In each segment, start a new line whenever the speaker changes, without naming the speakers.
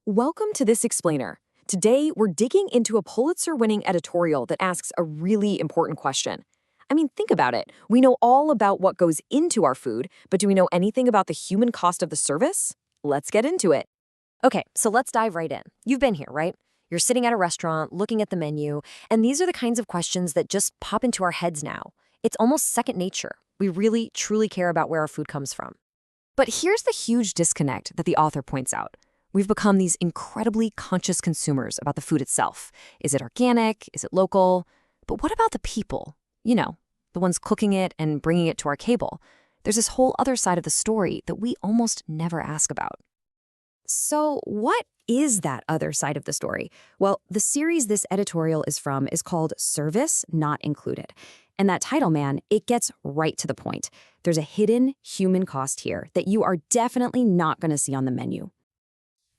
Welcome to This Explainer. Today, we're digging into a Pulitzer-winning editorial that asks a really important question. Think about it. We know all about what goes into our food, but do we know anything about the human cost of the service? Let's get into it.
Okay, so let's dive right in. You've been here, right? You're sitting at a restaurant, looking at the menu, and these are the kinds of questions that just pop into our heads now. It's almost second nature. We really, truly care about where our food comes from. But here's the huge disconnect that the author points out. We've become these incredibly conscious consumers about the food itself. Is it organic? Is it local? But what about the people? The ones cooking it and bringing it to our table. There's this whole other side of the story that we almost never ask about. So what is that other side of the story? Well, the series this editorial is from is called Service Not Included. And that title, man, it gets right to the point. There's a hidden human cost here that you are definitely not going to see on the menu.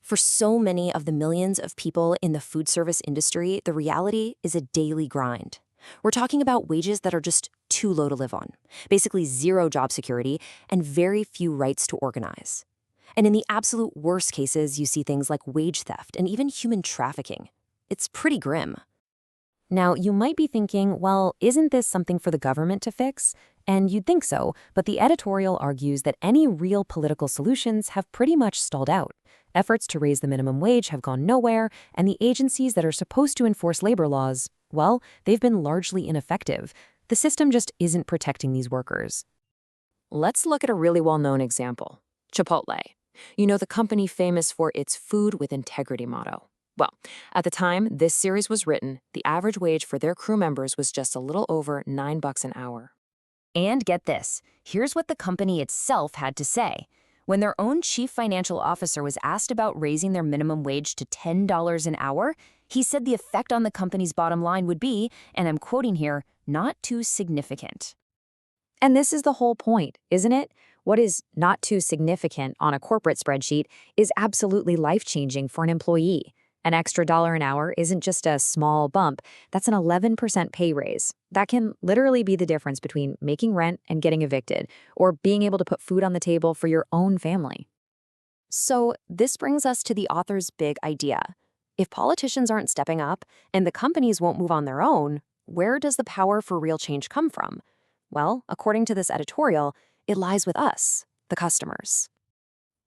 For so many of the millions of people in the food service industry, the reality is a daily grind. We're talking about wages that are just too low to live on, basically zero job security and very few rights to organize. And in the absolute worst cases, you see things like wage theft and even human trafficking. It's pretty grim. Now, you might be thinking, well, isn't this something for the government to fix? And you'd think so, but the editorial argues that any real political solutions have pretty much stalled out. Efforts to raise the minimum wage have gone nowhere, and the agencies that are supposed to enforce labor laws, well, they've been largely ineffective. The system just isn't protecting these workers.
Let's look at a really well-known example. Chipotle. The company famous for its food with integrity motto. Well, at the time this series was written, the average wage for their crew members was just a little over $9 an hour.
And get this, here's what the company itself had to say. When their own chief financial officer was asked about raising their minimum wage to $10 an hour, he said the effect on the company's bottom line would be, and I'm quoting here, not too significant.
And this is the whole point, isn't it? What is not too significant on a corporate spreadsheet is absolutely life-changing for an employee. An extra $1 an hour isn't just a small bump, that's an 11% pay raise. That can literally be the difference between making rent and getting evicted, or being able to put food on the table for your own family.
So this brings us to the author's big idea. If politicians aren't stepping up and the companies won't move on their own, where does the power for real change come from? Well, according to this editorial, it lies with us, the customers.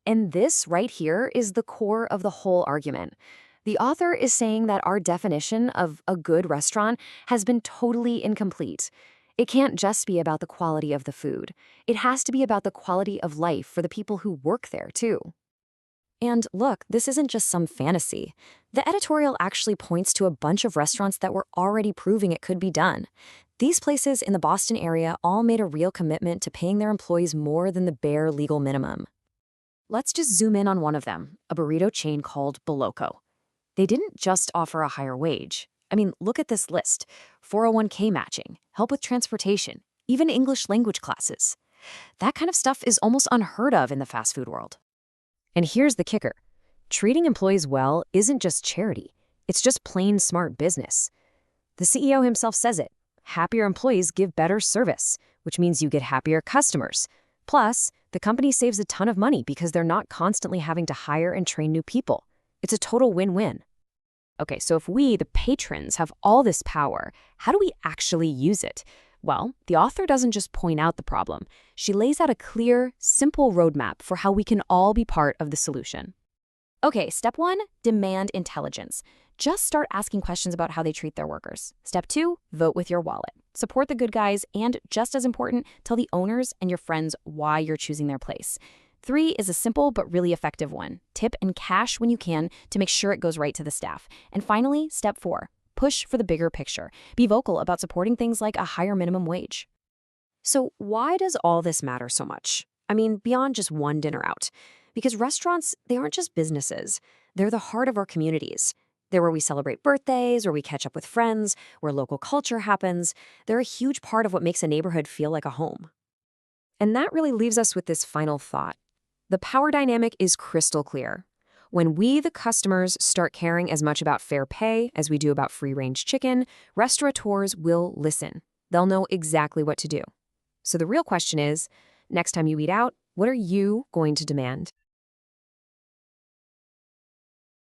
And this right here is the core of the whole argument. The author is saying that our definition of a good restaurant has been totally incomplete. It can't just be about the quality of the food. It has to be about the quality of life for the people who work there, too. And look, this isn't just some fantasy. The editorial actually points to a bunch of restaurants that were already proving it could be done. These places in the Boston area all made a real commitment to paying their employees more than the bare legal minimum. Let's just zoom in on one of them, a burrito chain called Boloco. They didn't just offer a higher wage. Look at this list. 401k matching, help with transportation, even English language classes. That kind of stuff is almost unheard of in the fast food world. And here's the kicker. Treating employees well isn't just charity. It's just plain smart business. The CEO himself says it. Happier employees give better service, which means you get happier customers. Plus, the company saves a ton of money because they're not constantly having to hire and train new people. It's a total win-win. Okay, so if we, the patrons, have all this power, how do we actually use it? Well, the author doesn't just point out the problem. She lays out a clear, simple roadmap for how we can all be part of the solution. Okay, step 1, demand intelligence. Just start asking questions about how they treat their workers. Step 2, vote with your wallet. Support the good guys, and just as important, tell the owners and your friends why you're choosing their place. 3 is a simple but really effective one. Tip and cash when you can to make sure it goes right to the staff. And finally, step 4, push for the bigger picture. Be vocal about supporting things like a higher minimum wage. So why does all this matter so much? Beyond just one dinner out. Because restaurants, they aren't just businesses. They're the heart of our communities. They're where we celebrate birthdays, where we catch up with friends, where local culture happens. They're a huge part of what makes a neighborhood feel like a home. And that really leaves us with this final thought. The power dynamic is crystal clear. When we, the customers, start caring as much about fair pay as we do about free-range chicken, restaurateurs will listen. They'll know exactly what to do. So the real question is, next time you eat out, what are you going to demand?